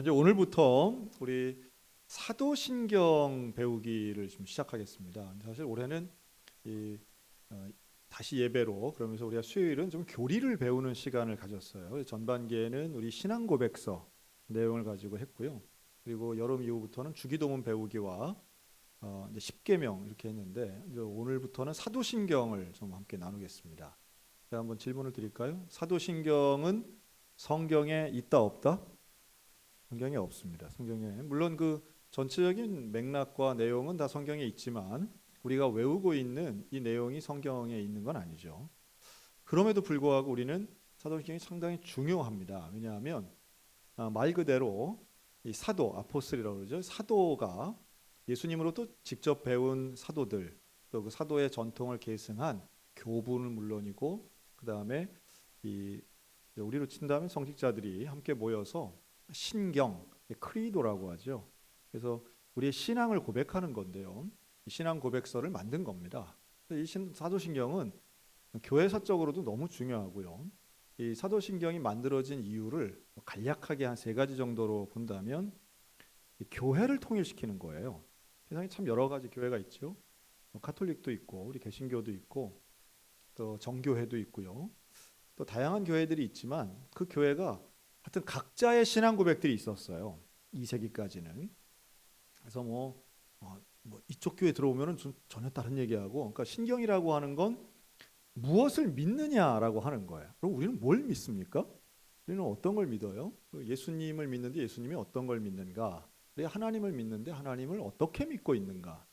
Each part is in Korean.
이제 오늘부터 우리 사도신경 배우기를 좀 시작하겠습니다. 사실 올해는 이 어, 다시 예배로 그러면서 우리가 수요일은 좀 교리를 배우는 시간을 가졌어요. 전반기에는 우리 신앙 고백서 내용을 가지고 했고요. 그리고 여름 이후부터는 주기도문 배우기와 이제 십계명 이렇게 했는데 이제 오늘부터는 사도신경을 좀 함께 나누겠습니다. 제가 한번 질문을 드릴까요? 사도신경은 성경에 있다 없다? 성경에 없습니다. 성경에 물론 그 전체적인 맥락과 내용은 다 성경에 있지만 우리가 외우고 있는 이 내용이 성경에 있는 건 아니죠. 그럼에도 불구하고 우리는 사도신경이 상당히 중요합니다. 왜냐하면 말 그대로 이 사도 아포스리라고 그러죠. 사도가 예수님으로부터 직접 배운 사도들 또 그 사도의 전통을 계승한 교부는 물론이고 그 다음에 이 우리로 친다면 성직자들이 함께 모여서 신경, 크리도라고 하죠. 그래서 우리의 신앙을 고백하는 건데요. 이 신앙 고백서를 만든 겁니다. 이 사도신경은 교회사적으로도 너무 중요하고요. 이 사도신경이 만들어진 이유를 간략하게 한 세 가지 정도로 본다면 교회를 통일시키는 거예요. 세상에 참 여러 가지 교회가 있죠. 카톨릭도 있고 우리 개신교도 있고 또 정교회도 있고요. 또 다양한 교회들이 있지만 그 교회가 하여튼 각자의 신앙 고백들이 있었어요. 2세기까지는. 그래서 뭐 이쪽 교회 들어오면은 전혀 다른 얘기하고, 그러니까 신경이라고 하는 건 무엇을 믿느냐라고 하는 거예요. 그럼 우리는 뭘 믿습니까? 우리는 어떤 걸 믿어요? 예수님을 믿는데 예수님이 어떤 걸 믿는가? 우리 하나님을 믿는데 하나님을 어떻게 믿고 있는가?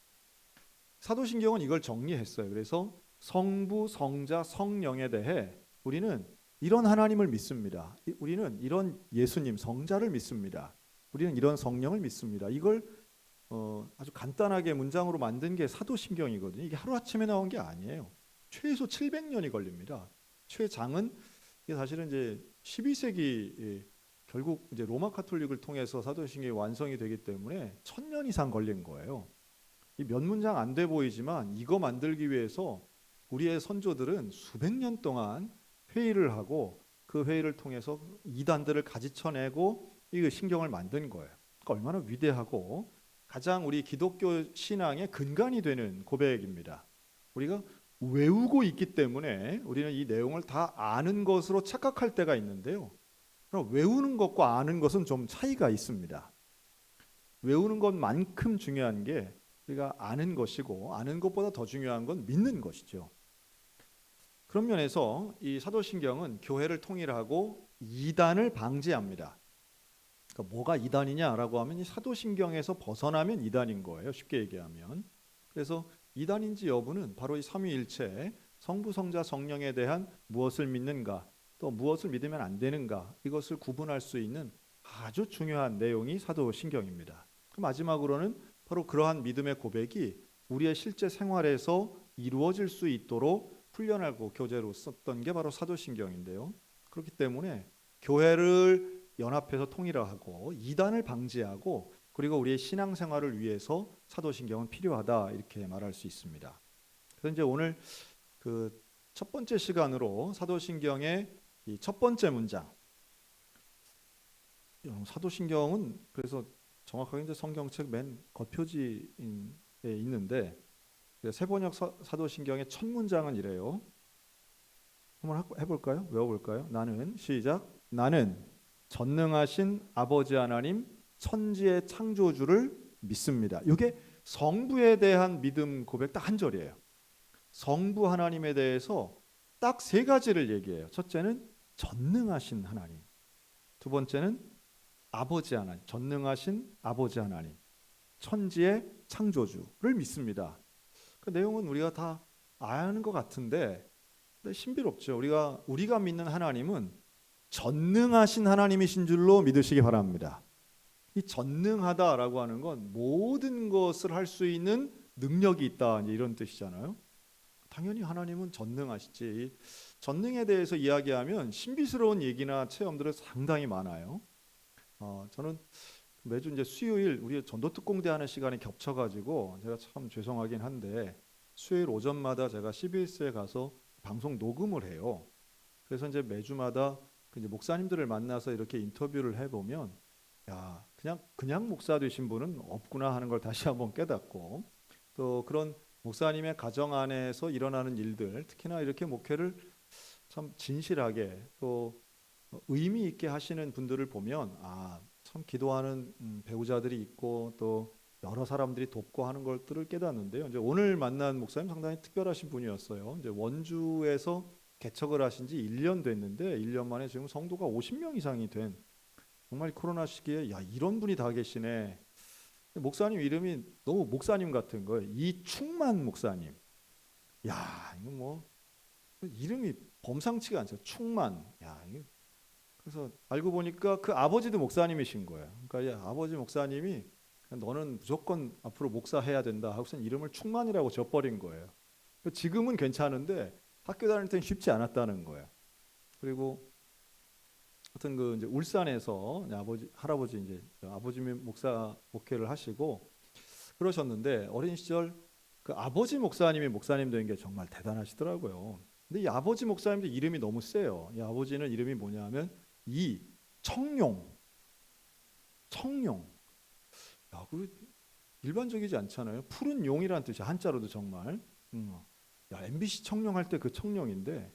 사도신경은 이걸 정리했어요. 그래서 성부, 성자, 성령에 대해 우리는 이런 하나님을 믿습니다. 우리는 이런 예수님, 성자를 믿습니다. 우리는 이런 성령을 믿습니다. 이걸 아주 간단하게 문장으로 만든 게 사도신경이거든요. 이게 하루아침에 나온 게 아니에요. 최소 700년이 걸립니다. 최장은 이게 사실은 이제 12세기 결국 이제 로마 카톨릭을 통해서 사도신경이 완성이 되기 때문에 1000년 이상 걸린 거예요. 이 몇 문장 안 돼 보이지만 이거 만들기 위해서 우리의 선조들은 수백 년 동안 회의를 하고 그 회의를 통해서 이단들을 가지쳐내고 이 신경을 만든 거예요. 그러니까 얼마나 위대하고 가장 우리 기독교 신앙의 근간이 되는 고백입니다. 우리가 외우고 있기 때문에 우리는 이 내용을 다 아는 것으로 착각할 때가 있는데요. 그럼 외우는 것과 아는 것은 좀 차이가 있습니다. 외우는 것만큼 중요한 게 우리가 아는 것이고 아는 것보다 더 중요한 건 믿는 것이죠. 그런 면에서 이 사도신경은 교회를 통일하고 이단을 방지합니다. 그러니까 뭐가 이단이냐라고 하면 이 사도신경에서 벗어나면 이단인 거예요. 쉽게 얘기하면. 그래서 이단인지 여부는 바로 이 삼위일체 성부, 성자, 성령에 대한 무엇을 믿는가 또 무엇을 믿으면 안 되는가 이것을 구분할 수 있는 아주 중요한 내용이 사도신경입니다. 마지막으로는 바로 그러한 믿음의 고백이 우리의 실제 생활에서 이루어질 수 있도록 훈련하고 교재로 썼던 게 바로 사도신경인데요. 그렇기 때문에 교회를 연합해서 통일하고 이단을 방지하고 그리고 우리의 신앙생활을 위해서 사도신경은 필요하다 이렇게 말할 수 있습니다. 그래서 이제 오늘 그 첫 번째 시간으로 사도신경의 이 첫 번째 문장. 사도신경은 그래서 정확하게 이제 성경책 맨 겉표지에 있는데 세번역 사도신경의 첫 문장은 이래요. 한번 해볼까요? 외워볼까요? 나는 시작. 나는 전능하신 아버지 하나님 천지의 창조주를 믿습니다. 이게 성부에 대한 믿음 고백 딱 한 절이에요. 성부 하나님에 대해서 딱 세 가지를 얘기해요. 첫째는 전능하신 하나님. 두 번째는 아버지 하나님, 전능하신 아버지 하나님, 천지의 창조주를 믿습니다. 그 내용은 우리가 다 아는 것 같은데 신비롭죠. 우리가 믿는 하나님은 전능하신 하나님이신 줄로 믿으시기 바랍니다. 이 전능하다라고 하는 건 모든 것을 할 수 있는 능력이 있다 이런 뜻이잖아요. 당연히 하나님은 전능하시지. 전능에 대해서 이야기하면 신비스러운 얘기나 체험들은 상당히 많아요. 저는 매주 이제 수요일 우리 전도특공대 하는 시간이 겹쳐가지고 제가 참 죄송하긴 한데 수요일 오전마다 제가 CBS에 가서 방송 녹음을 해요. 그래서 이제 매주마다 이제 목사님들을 만나서 이렇게 인터뷰를 해보면 그냥 목사 되신 분은 없구나 하는 걸 다시 한번 깨닫고, 또 그런 목사님의 가정 안에서 일어나는 일들, 특히나 이렇게 목회를 참 진실하게 또 의미 있게 하시는 분들을 보면 참 기도하는 배우자들이 있고 또 여러 사람들이 돕고 하는 것들을 깨닫는데요. 이제 오늘 만난 목사님 상당히 특별하신 분이었어요. 이제 원주에서 개척을 하신 지 1년 됐는데 1년 만에 지금 성도가 50명 이상이 된, 정말 코로나 시기에 이런 분이 다 계시네. 목사님 이름이 너무 목사님 같은 거예요. 이충만 목사님. 이거 뭐 이름이 범상치가 않죠. 충만. 이게 그래서 알고 보니까 그 아버지도 목사님이신 거예요. 그러니까 아버지 목사님이 너는 무조건 앞으로 목사해야 된다 하고선 이름을 충만이라고 지어버린 거예요. 지금은 괜찮은데 학교 다닐 때는 쉽지 않았다는 거예요. 그리고 하여튼 그 이제 울산에서 이제 할아버지 이제 아버지 목사 목회를 하시고 그러셨는데 어린 시절 그 아버지 목사님이 목사님 된 게 정말 대단하시더라고요. 근데 이 아버지 목사님도 이름이 너무 세요. 이 아버지는 이름이 뭐냐면 이청용. 청용. 그 일반적이지 않잖아요. 푸른 용이라는 뜻이 한자로도 정말. MBC 청룡 할 때 그 청룡인데,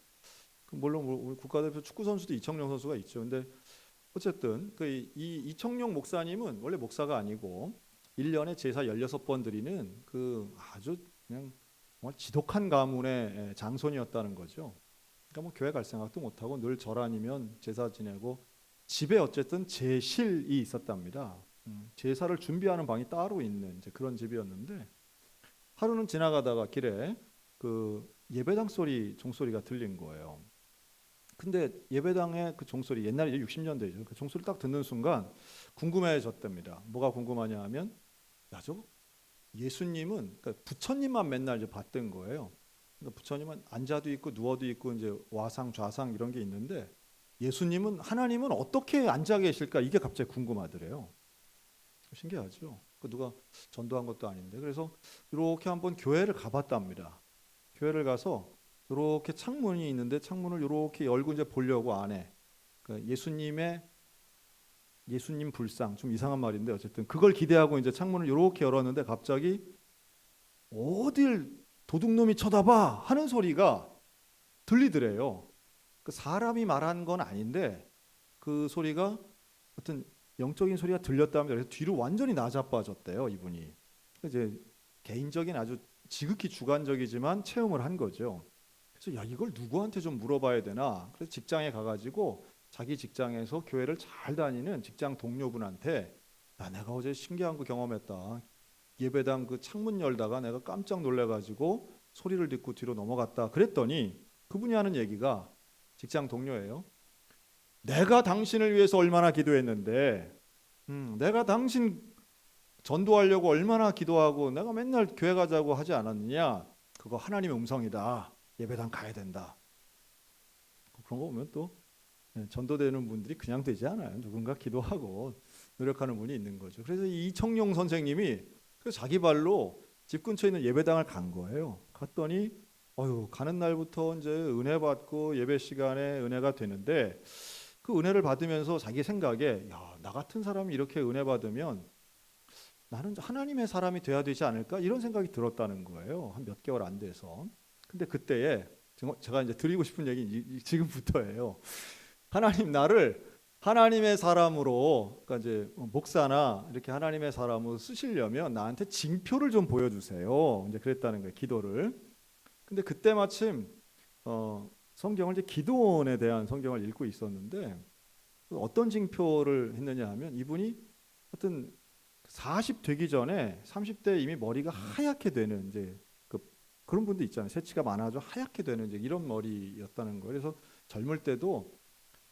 물론 우리 국가대표 축구 선수도 이청용 선수가 있죠. 근데 어쨌든 그 이청용 목사님은 원래 목사가 아니고 1년에 제사 16번 드리는 그 아주 그냥 정말 지독한 가문의 장손이었다는 거죠. 그러니까 뭐 교회 갈 생각도 못 하고 늘 절 아니면 제사 지내고 집에 어쨌든 제실이 있었답니다. 제사를 준비하는 방이 따로 있는 이제 그런 집이었는데 하루는 지나가다가 길에 그 예배당 소리 종소리가 들린 거예요. 근데 예배당의 그 종소리 옛날에 60년대죠. 그 종소리 딱 듣는 순간 궁금해졌답니다. 뭐가 궁금하냐 하면 저거 예수님은 그러니까 부처님만 맨날 이제 봤던 거예요. 그러니까 부처님은 앉아도 있고 누워도 있고 이제 와상 좌상 이런 게 있는데 예수님은 하나님은 어떻게 앉아 계실까 이게 갑자기 궁금하더래요. 신기하죠. 누가 전도한 것도 아닌데. 그래서 이렇게 한번 교회를 가봤답니다. 교회를 가서 이렇게 창문이 있는데 창문을 이렇게 열고 이제 보려고 안에 예수님 불상 좀 이상한 말인데 어쨌든 그걸 기대하고 이제 창문을 이렇게 열었는데 갑자기 어딜 도둑놈이 쳐다봐 하는 소리가 들리더래요. 그 사람이 말한 건 아닌데 그 소리가 어떤 영적인 소리가 들렸다면 그래서 뒤로 완전히 나자빠졌대요 이분이. 이제 개인적인 아주 지극히 주관적이지만 체험을 한 거죠. 그래서 이걸 누구한테 좀 물어봐야 되나. 그래서 직장에 가가지고 자기 직장에서 교회를 잘 다니는 직장 동료분한테 내가 어제 신기한 거 경험했다. 예배당 그 창문 열다가 내가 깜짝 놀래가지고 소리를 듣고 뒤로 넘어갔다. 그랬더니 그분이 하는 얘기가 직장 동료예요. 내가 당신을 위해서 얼마나 기도했는데, 내가 당신 전도하려고 얼마나 기도하고 내가 맨날 교회 가자고 하지 않았느냐? 그거 하나님의 음성이다. 예배당 가야 된다. 그런 거 보면 또 전도되는 분들이 그냥 되지 않아요. 누군가 기도하고 노력하는 분이 있는 거죠. 그래서 이청용 선생님이 자기 발로 집 근처에 있는 예배당을 간 거예요. 갔더니 가는 날부터 이제 은혜 받고 예배 시간에 은혜가 되는데 그 은혜를 받으면서 자기 생각에 나 같은 사람이 이렇게 은혜 받으면 나는 하나님의 사람이 돼야 되지 않을까 이런 생각이 들었다는 거예요. 한 몇 개월 안 돼서. 근데 그때에 제가 이제 드리고 싶은 얘기 지금부터예요. 하나님 나를 하나님의 사람으로, 그러니까 이제 목사나 이렇게 하나님의 사람으로 쓰시려면 나한테 징표를 좀 보여주세요. 이제 그랬다는 거예요. 기도를. 근데 그때 마침 성경을 이제 기도원에 대한 성경을 읽고 있었는데 어떤 징표를 했느냐 하면 이분이 하여튼 40 되기 전에 30대 이미 머리가 하얗게 되는 이제 그런 분도 있잖아요. 새치가 많아져 하얗게 되는 이제 이런 머리였다는 거예요. 그래서 젊을 때도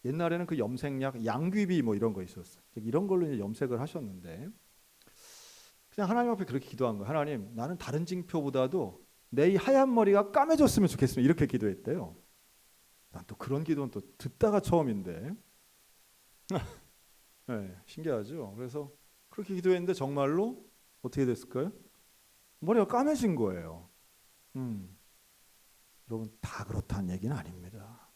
옛날에는 그 염색약 양귀비 뭐 이런 거 있었어요. 이런 걸로 이제 염색을 하셨는데 그냥 하나님 앞에 그렇게 기도한 거예요. 하나님, 나는 다른 징표보다도 내 이 하얀 머리가 까매졌으면 좋겠습니다. 이렇게 기도했대요. 난 또 그런 기도는 또 듣다가 처음인데 네, 신기하죠. 그래서 그렇게 기도했는데 정말로 어떻게 됐을까요? 머리가 까매진 거예요. 여러분 다 그렇다는 얘기는 아닙니다.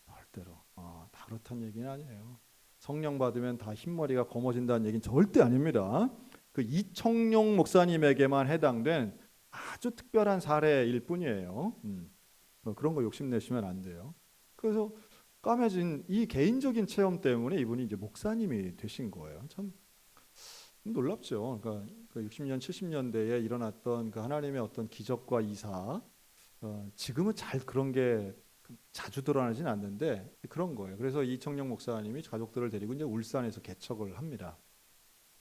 절대로 다 그렇다는 얘기는 아니에요. 성령 받으면 다 흰머리가 검어진다는 얘기는 절대 아닙니다. 그 이청용 목사님에게만 해당된 아주 특별한 사례일 뿐이에요. 뭐 그런 거 욕심내시면 안 돼요. 그래서 까매진 이 개인적인 체험 때문에 이분이 이제 목사님이 되신 거예요. 참 놀랍죠. 그러니까 그 60년, 70년대에 일어났던 그 하나님의 어떤 기적과 이사, 지금은 잘 그런 게 자주 드러나진 않는데 그런 거예요. 그래서 이청용 목사님이 가족들을 데리고 이제 울산에서 개척을 합니다.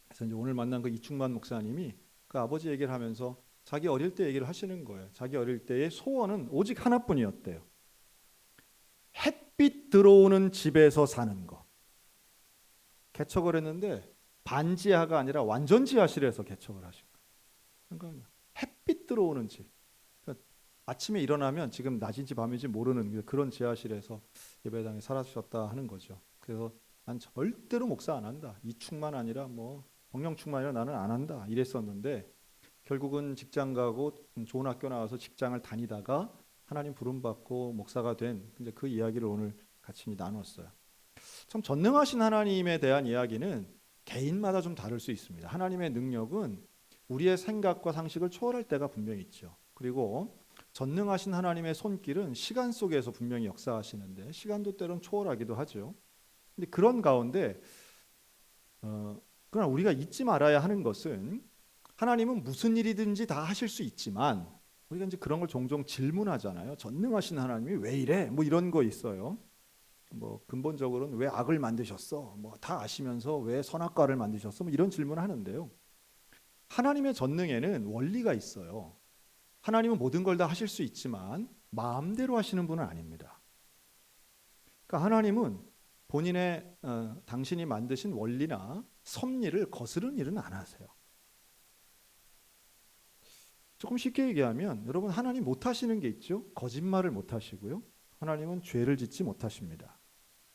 그래서 이제 오늘 만난 그 이충만 목사님이 그 아버지 얘기를 하면서 자기 어릴 때 얘기를 하시는 거예요. 자기 어릴 때의 소원은 오직 하나뿐이었대요. 햇빛 들어오는 집에서 사는 거. 개척을 했는데 반지하가 아니라 완전 지하실에서 개척을 하신 거예요. 그러니까 햇빛 들어오는 집. 그러니까 아침에 일어나면 지금 낮인지 밤인지 모르는 그런 지하실에서 예배당에 살아주셨다 하는 거죠. 그래서 난 절대로 목사 안 한다. 이충만 아니라 뭐 성령충만 아니라 나는 안 한다. 이랬었는데 결국은 직장 가고 좋은 학교 나와서 직장을 다니다가 하나님 부름 받고 목사가 된 이제 그 이야기를 오늘 같이 나눴어요. 참 전능하신 하나님에 대한 이야기는 개인마다 좀 다를 수 있습니다. 하나님의 능력은 우리의 생각과 상식을 초월할 때가 분명히 있죠. 그리고 전능하신 하나님의 손길은 시간 속에서 분명히 역사하시는데 시간도 때론 초월하기도 하죠. 근데 그런 가운데 그러나 우리가 잊지 말아야 하는 것은 하나님은 무슨 일이든지 다 하실 수 있지만 우리가 이제 그런 걸 종종 질문하잖아요. 전능하신 하나님이 왜 이래? 뭐 이런 거 있어요. 뭐 근본적으로는 왜 악을 만드셨어? 뭐 다 아시면서 왜 선악과를 만드셨어? 뭐 이런 질문을 하는데요. 하나님의 전능에는 원리가 있어요. 하나님은 모든 걸 다 하실 수 있지만 마음대로 하시는 분은 아닙니다. 그러니까 하나님은 본인의 당신이 만드신 원리나 섭리를 거스르는 일은 안 하세요. 조금 쉽게 얘기하면 여러분 하나님 못 하시는 게 있죠. 거짓말을 못 하시고요. 하나님은 죄를 짓지 못하십니다.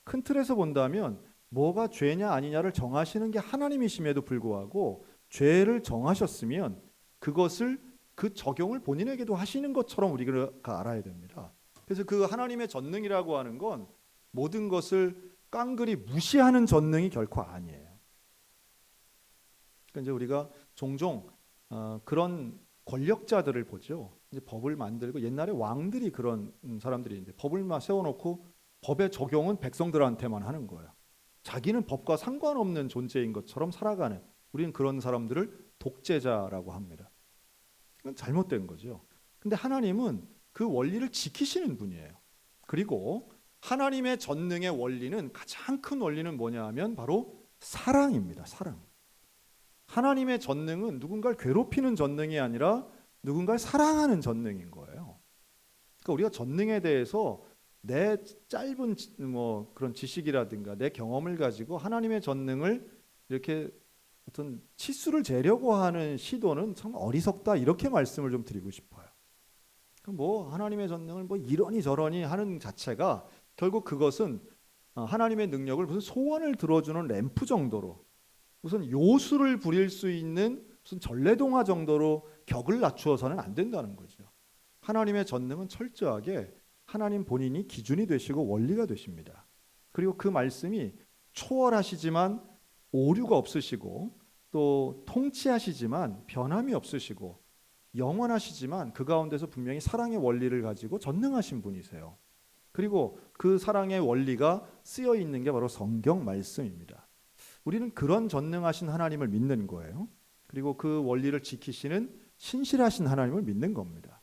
큰 틀에서 본다면 뭐가 죄냐 아니냐를 정하시는 게 하나님이심에도 불구하고 죄를 정하셨으면 그것을 그 적용을 본인에게도 하시는 것처럼 우리가 알아야 됩니다. 그래서 그 하나님의 전능이라고 하는 건 모든 것을 깡그리 무시하는 전능이 결코 아니에요. 그러니까 이제 우리가 종종 그런 권력자들을 보죠. 이제 법을 만들고 옛날에 왕들이 그런 사람들이 법을 세워놓고 법의 적용은 백성들한테만 하는 거예요. 자기는 법과 상관없는 존재인 것처럼 살아가는 우리는 그런 사람들을 독재자라고 합니다. 이건 잘못된 거죠. 근데 하나님은 그 원리를 지키시는 분이에요. 그리고 하나님의 전능의 원리는 가장 큰 원리는 뭐냐 하면 바로 사랑입니다. 사랑. 하나님의 전능은 누군가를 괴롭히는 전능이 아니라 누군가를 사랑하는 전능인 거예요. 그러니까 우리가 전능에 대해서 내 짧은 뭐 그런 지식이라든가 내 경험을 가지고 하나님의 전능을 이렇게 어떤 치수를 재려고 하는 시도는 참 어리석다 이렇게 말씀을 좀 드리고 싶어요. 뭐 하나님의 전능을 뭐 이러니 저러니 하는 자체가 결국 그것은 하나님의 능력을 무슨 소원을 들어주는 램프 정도로 무슨 요술을 부릴 수 있는 무슨 전래동화 정도로 격을 낮추어서는 안 된다는 거죠. 하나님의 전능은 철저하게 하나님 본인이 기준이 되시고 원리가 되십니다. 그리고 그 말씀이 초월하시지만 오류가 없으시고 또 통치하시지만 변함이 없으시고 영원하시지만 그 가운데서 분명히 사랑의 원리를 가지고 전능하신 분이세요. 그리고 그 사랑의 원리가 쓰여 있는 게 바로 성경 말씀입니다. 우리는 그런 전능하신 하나님을 믿는 거예요. 그리고 그 원리를 지키시는 신실하신 하나님을 믿는 겁니다.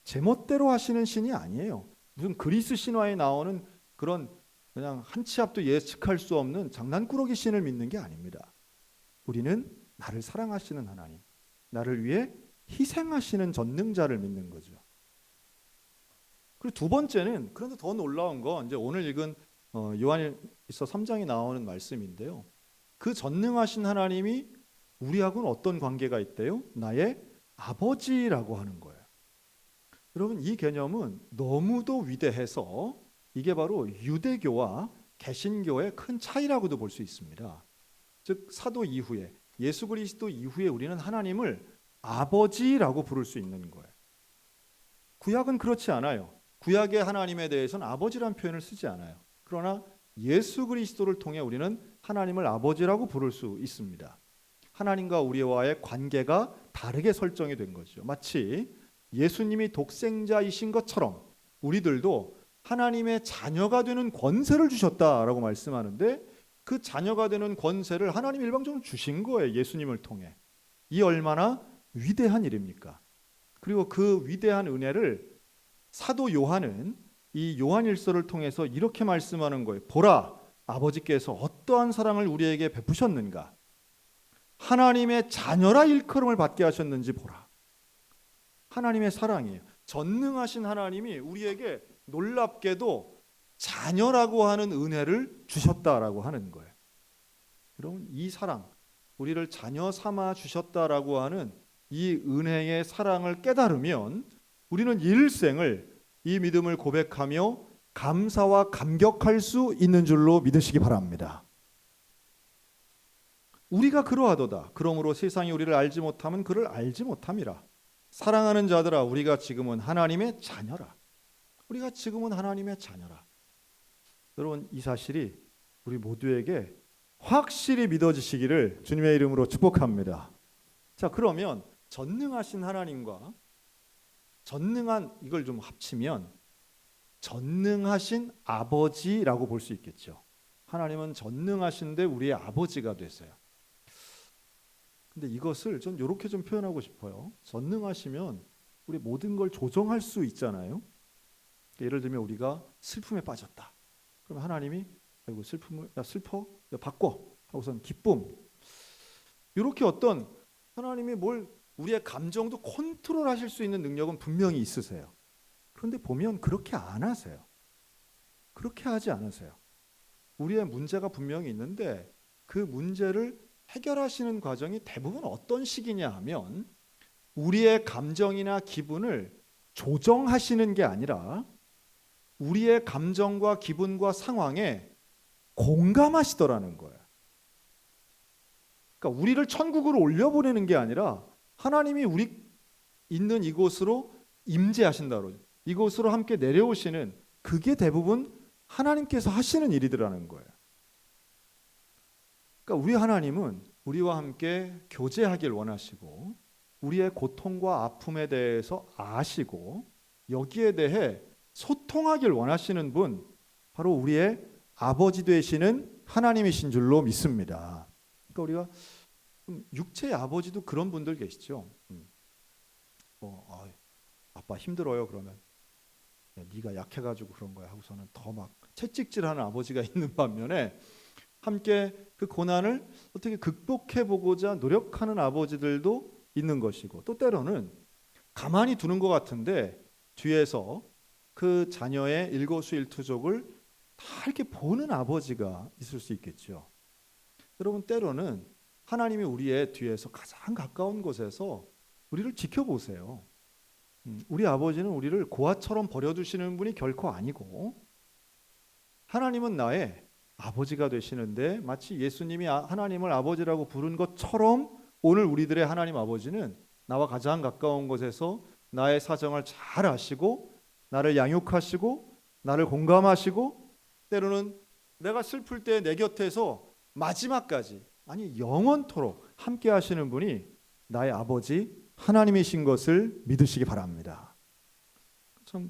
제멋대로 하시는 신이 아니에요. 무슨 그리스 신화에 나오는 그런 그냥 한 치 앞도 예측할 수 없는 장난꾸러기 신을 믿는 게 아닙니다. 우리는 나를 사랑하시는 하나님, 나를 위해 희생하시는 전능자를 믿는 거죠. 그리고 두 번째는 그런데 더 놀라운 건 이제 오늘 읽은 요한일서 3장에 나오는 말씀인데요. 그 전능하신 하나님이 우리하고는 어떤 관계가 있대요? 나의 아버지라고 하는 거예요. 여러분 이 개념은 너무도 위대해서 이게 바로 유대교와 개신교의 큰 차이라고도 볼 수 있습니다. 즉 사도 이후에 예수 그리스도 이후에 우리는 하나님을 아버지라고 부를 수 있는 거예요. 구약은 그렇지 않아요. 구약의 하나님에 대해서는 아버지란 표현을 쓰지 않아요. 그러나 예수 그리스도를 통해 우리는 하나님을 아버지라고 부를 수 있습니다. 하나님과 우리와의 관계가 다르게 설정이 된 거죠. 마치 예수님이 독생자이신 것처럼 우리들도 하나님의 자녀가 되는 권세를 주셨다라고 말씀하는데, 그 자녀가 되는 권세를 하나님이 일방적으로 주신 거예요. 예수님을 통해. 이 얼마나 위대한 일입니까? 그리고 그 위대한 은혜를 사도 요한은 이 요한일서를 통해서 이렇게 말씀하는 거예요. 보라, 아버지께서 어떠한 사랑을 우리에게 베푸셨는가. 하나님의 자녀라 일컬음을 받게 하셨는지 보라. 하나님의 사랑이에요. 전능하신 하나님이 우리에게 놀랍게도 자녀라고 하는 은혜를 주셨다라고 하는 거예요. 여러분, 이 사랑, 우리를 자녀 삼아 주셨다라고 하는 이 은혜의 사랑을 깨달으면 우리는 일생을 이 믿음을 고백하며 감사와 감격할 수 있는 줄로 믿으시기 바랍니다. 우리가 그러하도다. 그러므로 세상이 우리를 알지 못하면 그를 알지 못함이라. 사랑하는 자들아, 우리가 지금은 하나님의 자녀라. 우리가 지금은 하나님의 자녀라. 여러분, 이 사실이 우리 모두에게 확실히 믿어지시기를 주님의 이름으로 축복합니다. 자, 그러면 전능하신 하나님과 전능한, 이걸 좀 합치면 전능하신 아버지라고 볼 수 있겠죠. 하나님은 전능하신데 우리의 아버지가 되세요. 근데 이것을 전 이렇게 좀 표현하고 싶어요. 전능하시면 우리 모든 걸 조정할 수 있잖아요. 예를 들면 우리가 슬픔에 빠졌다. 그럼 하나님이 아이고 슬픔을, 야 슬퍼, 야 바꿔 하고선 기쁨. 이렇게 어떤 하나님이 뭘 우리의 감정도 컨트롤하실 수 있는 능력은 분명히 있으세요. 그런데 보면 그렇게 안 하세요. 그렇게 하지 않으세요. 우리의 문제가 분명히 있는데 그 문제를 해결하시는 과정이 대부분 어떤 식이냐 하면 우리의 감정이나 기분을 조정하시는 게 아니라 우리의 감정과 기분과 상황에 공감하시더라는 거예요. 그러니까 우리를 천국으로 올려보내는 게 아니라 하나님이 우리 있는 이곳으로 임재하신다 그러죠. 이곳으로 함께 내려오시는, 그게 대부분 하나님께서 하시는 일이더라는 거예요. 그러니까 우리 하나님은 우리와 함께 교제하길 원하시고 우리의 고통과 아픔에 대해서 아시고 여기에 대해 소통하길 원하시는 분, 바로 우리의 아버지 되시는 하나님이신 줄로 믿습니다. 그러니까 우리가 육체의 아버지도 그런 분들 계시죠. 아빠 힘들어요 그러면 야, 네가 약해가지고 그런 거야 하고서는 더 막 채찍질하는 아버지가 있는 반면에 함께 그 고난을 어떻게 극복해 보고자 노력하는 아버지들도 있는 것이고, 또 때로는 가만히 두는 것 같은데 뒤에서 그 자녀의 일거수일투족을 다 이렇게 보는 아버지가 있을 수 있겠죠. 여러분, 때로는 하나님이 우리의 뒤에서 가장 가까운 곳에서 우리를 지켜보세요. 우리 아버지는 우리를 고아처럼 버려두시는 분이 결코 아니고, 하나님은 나의 아버지가 되시는데 마치 예수님이 하나님을 아버지라고 부른 것처럼 오늘 우리들의 하나님 아버지는 나와 가장 가까운 곳에서 나의 사정을 잘 아시고 나를 양육하시고 나를 공감하시고 때로는 내가 슬플 때 내 곁에서 마지막까지, 아니 영원토록 함께 하시는 분이 나의 아버지 하나님이신 것을 믿으시기 바랍니다. 참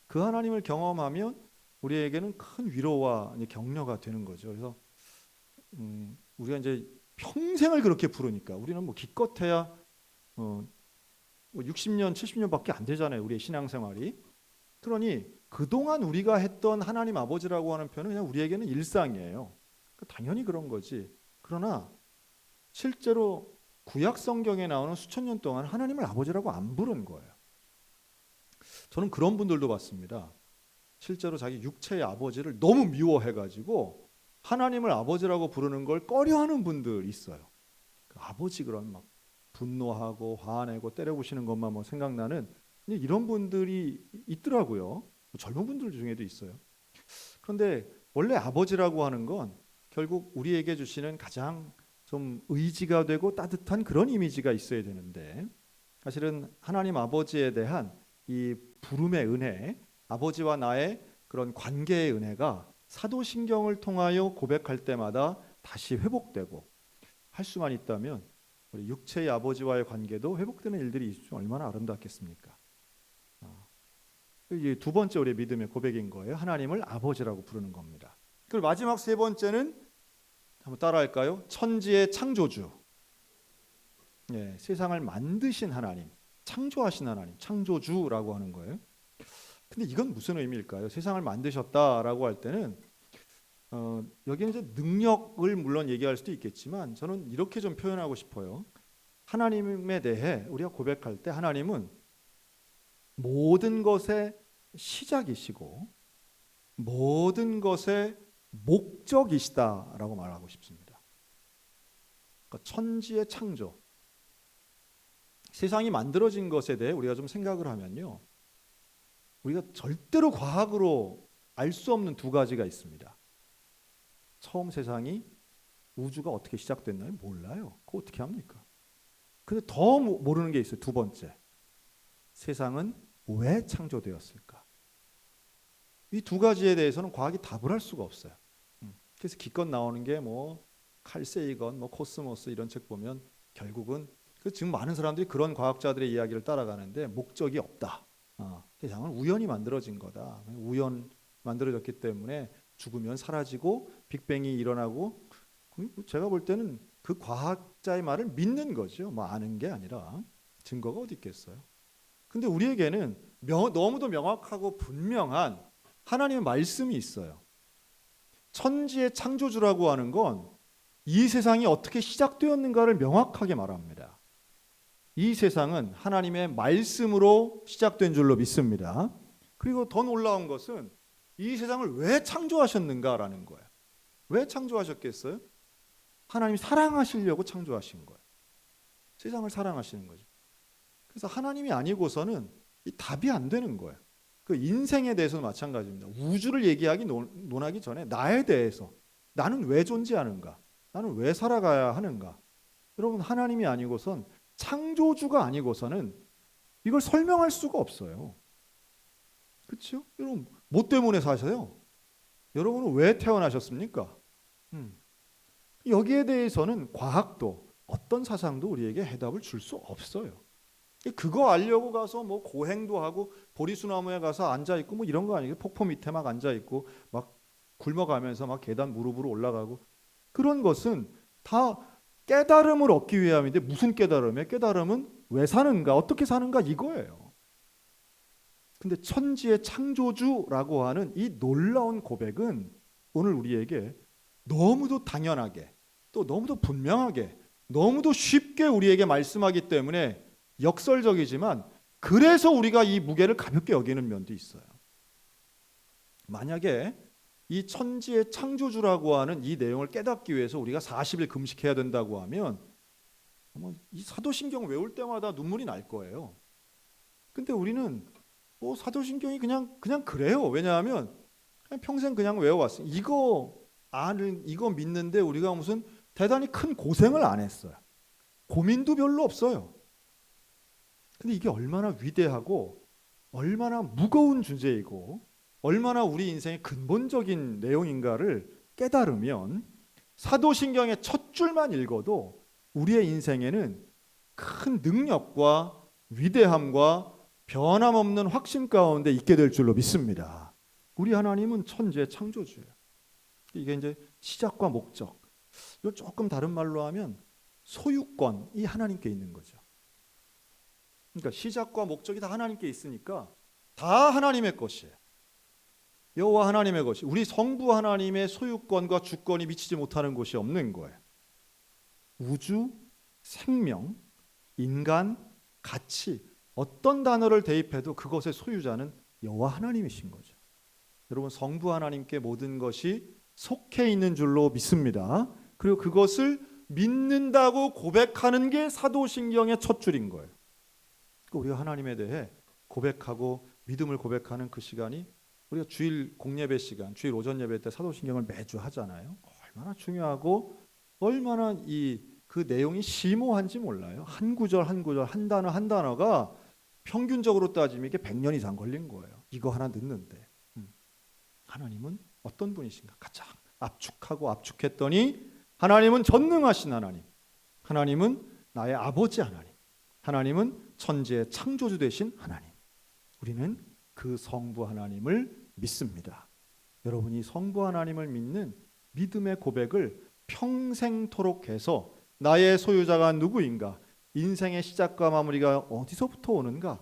그 하나님을 경험하면 우리에게는 큰 위로와 격려가 되는 거죠. 그래서 우리가 이제 평생을 그렇게 부르니까 우리는 뭐 기껏해야 60년, 70년밖에 안 되잖아요. 우리의 신앙생활이. 그러니 그동안 우리가 했던 하나님 아버지라고 하는 표현은 그냥 우리에게는 일상이에요. 당연히 그런 거지. 그러나 실제로 구약 성경에 나오는 수천 년 동안 하나님을 아버지라고 안 부른 거예요. 저는 그런 분들도 봤습니다. 실제로 자기 육체의 아버지를 너무 미워해가지고 하나님을 아버지라고 부르는 걸 꺼려하는 분들 있어요. 아버지 그러면 막 분노하고 화내고 때려부시는 것만 뭐 생각나는 이런 분들이 있더라고요. 젊은 분들 중에도 있어요. 그런데 원래 아버지라고 하는 건 결국 우리에게 주시는 가장 좀 의지가 되고 따뜻한 그런 이미지가 있어야 되는데, 사실은 하나님 아버지에 대한 이 부름의 은혜, 아버지와 나의 그런 관계의 은혜가 사도신경을 통하여 고백할 때마다 다시 회복되고 할 수만 있다면 우리 육체의 아버지와의 관계도 회복되는 일들이 있으면 얼마나 아름답겠습니까? 이게 두 번째 우리의 믿음의 고백인 거예요. 하나님을 아버지라고 부르는 겁니다. 그리고 마지막 세 번째는 한번 따라할까요? 천지의 창조주. 예, 세상을 만드신 하나님, 창조하신 하나님, 창조주라고 하는 거예요. 근데 이건 무슨 의미일까요? 세상을 만드셨다라고 할 때는 여기는 이제 능력을 물론 얘기할 수도 있겠지만 저는 이렇게 좀 표현하고 싶어요. 하나님에 대해 우리가 고백할 때 하나님은 모든 것의 시작이시고 모든 것의 목적이시다라고 말하고 싶습니다. 그러니까 천지의 창조, 세상이 만들어진 것에 대해 우리가 좀 생각을 하면요, 우리가 절대로 과학으로 알 수 없는 두 가지가 있습니다. 처음 세상이, 우주가 어떻게 시작됐나요? 몰라요. 그거 어떻게 합니까? 근데 더 모르는 게 있어요. 두 번째, 세상은 왜 창조되었을까? 이 두 가지에 대해서는 과학이 답을 할 수가 없어요. 그래서 기껏 나오는 게 뭐 칼세이건 뭐 코스모스 이런 책 보면 결국은 지금 많은 사람들이 그런 과학자들의 이야기를 따라가는데 목적이 없다. 세상은 우연히 만들어진 거다. 우연 만들어졌기 때문에 죽으면 사라지고 빅뱅이 일어나고, 제가 볼 때는 그 과학자의 말을 믿는 거죠. 뭐 아는 게 아니라. 증거가 어디 있겠어요. 근데 우리에게는 너무도 명확하고 분명한 하나님의 말씀이 있어요. 천지의 창조주라고 하는 건 이 세상이 어떻게 시작되었는가를 명확하게 말합니다. 이 세상은 하나님의 말씀으로 시작된 줄로 믿습니다. 그리고 더 놀라운 것은 이 세상을 왜 창조하셨는가라는 거예요. 왜 창조하셨겠어요? 하나님이 사랑하시려고 창조하신 거예요. 세상을 사랑하시는 거죠. 그래서 하나님이 아니고서는 이 답이 안 되는 거예요. 그 인생에 대해서도 마찬가지입니다. 우주를 얘기하기 논하기 전에 나에 대해서, 나는 왜 존재하는가? 나는 왜 살아가야 하는가? 여러분, 하나님이 아니고선, 창조주가 아니고서는 이걸 설명할 수가 없어요. 그렇죠? 여러분, 뭐 때문에 사셔요? 여러분은 왜 태어나셨습니까? 여기에 대해서는 과학도 어떤 사상도 우리에게 해답을 줄 수 없어요. 그거 알려고 가서 뭐 고행도 하고 보리수나무에 가서 앉아 있고 뭐 이런 거 아니에요. 폭포 밑에 막 앉아 있고 막 굶어가면서 막 계단 무릎으로 올라가고, 그런 것은 다 깨달음을 얻기 위함인데 무슨 깨달음이에요? 깨달음은 왜 사는가, 어떻게 사는가 이거예요. 근데 천지의 창조주라고 하는 이 놀라운 고백은 오늘 우리에게 너무도 당연하게, 또 너무도 분명하게, 너무도 쉽게 우리에게 말씀하기 때문에 역설적이지만, 그래서 우리가 이 무게를 가볍게 여기는 면도 있어요. 만약에 이 천지의 창조주라고 하는 이 내용을 깨닫기 위해서 우리가 40일 금식해야 된다고 하면 이 사도신경 외울 때마다 눈물이 날 거예요. 근데 우리는 뭐 사도신경이 그냥 그래요. 왜냐하면 그냥 평생 그냥 외워왔어요. 이거 믿는데 우리가 무슨 대단히 큰 고생을 안 했어요. 고민도 별로 없어요. 근데 이게 얼마나 위대하고 얼마나 무거운 주제이고 얼마나 우리 인생의 근본적인 내용인가를 깨달으면 사도신경의 첫 줄만 읽어도 우리의 인생에는 큰 능력과 위대함과 변함없는 확신 가운데 있게 될 줄로 믿습니다. 우리 하나님은 천지의 창조주예요. 이게 이제 시작과 목적, 이걸 조금 다른 말로 하면 소유권이 하나님께 있는 거죠. 그러니까 시작과 목적이 다 하나님께 있으니까 다 하나님의 것이에요. 여호와 하나님의 것이, 우리 성부 하나님의 소유권과 주권이 미치지 못하는 곳이 없는 거예요. 우주, 생명, 인간, 가치, 어떤 단어를 대입해도 그것의 소유자는 여호와 하나님이신 거죠. 여러분, 성부 하나님께 모든 것이 속해 있는 줄로 믿습니다. 그리고 그것을 믿는다고 고백하는 게 사도신경의 첫 줄인 거예요. 우리가 하나님에 대해 고백하고 믿음을 고백하는 그 시간이, 우리가 주일 공예배 시간, 주일 오전 예배 때 사도신경을 매주 하잖아요. 얼마나 중요하고 얼마나 그 내용이 심오한지 몰라요. 한 구절 한 구절, 한 단어 한 단어가 평균적으로 따지면 이게 100년 이상 걸린 거예요. 이거 하나 넣는데. 하나님은 어떤 분이신가? 가장 압축하고 압축했더니 하나님은 전능하신 하나님, 하나님은 나의 아버지 하나님, 하나님은 천지의 창조주 되신 하나님. 우리는 그 성부 하나님을 믿습니다. 여러분이 성부 하나님을 믿는 믿음의 고백을 평생토록 해서 나의 소유자가 누구인가, 인생의 시작과 마무리가 어디서부터 오는가,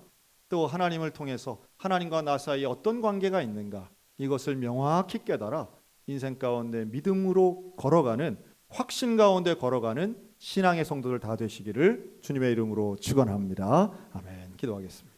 또 하나님을 통해서 하나님과 나 사이에 어떤 관계가 있는가, 이것을 명확히 깨달아 인생 가운데 믿음으로 걸어가는, 확신 가운데 걸어가는 신앙의 성도들 다 되시기를 주님의 이름으로 축원합니다. 아멘. 기도하겠습니다.